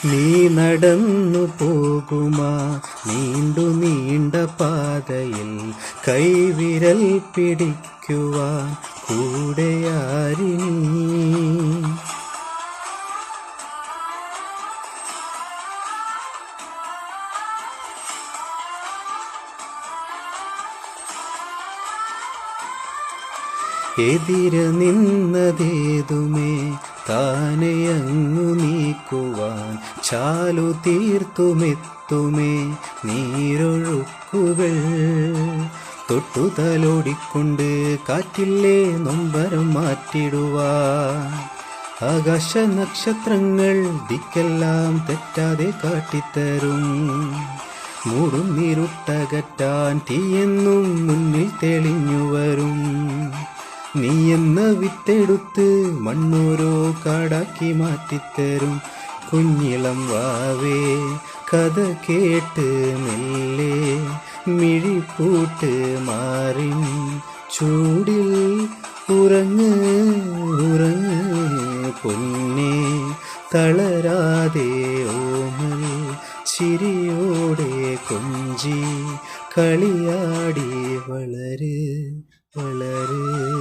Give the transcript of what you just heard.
നീ നടന്നു പോകുമാ നീണ്ട പാതയിൽ കൈവിരൽ പിടിക്കുവാൻ കൂടെയാരിനി. എതിര് നിന്നതേതുമേ താനെയങ്ങു നീക്കുവാൻ ചാലു തീർത്തുമെത്തുമേ നീരൊഴുക്കുകൾ. തൊട്ടുതലോടിക്കൊണ്ട് കാറ്റില്ലേ നൊമ്പരം മാറ്റിടുവാൻ ആകാശ നക്ഷത്രങ്ങൾ ദിക്കെല്ലാം തെറ്റാതെ കാട്ടിത്തരും. മൂടുന്നിരുട്ടകറ്റാൻ തീയെന്നും മുന്നിൽ തെളിഞ്ഞു വരും. നീ എന്ന വിത്തെടുത്ത് മണ്ണോരോ കാടാക്കി മാറ്റിത്തരും. കുഞ്ഞിളം വാവേ കഥ കേട്ട് മെല്ലെ മിഴിപ്പൂട്ട് മാറിൻ ചൂടിൽ ഉറങ്ങ് ഉറങ്ങ് പൊന്നേ തളരാതെ ഓമൽ ചിരിയോടെ കൊഞ്ചി കളിയാടി വളര് വളര്.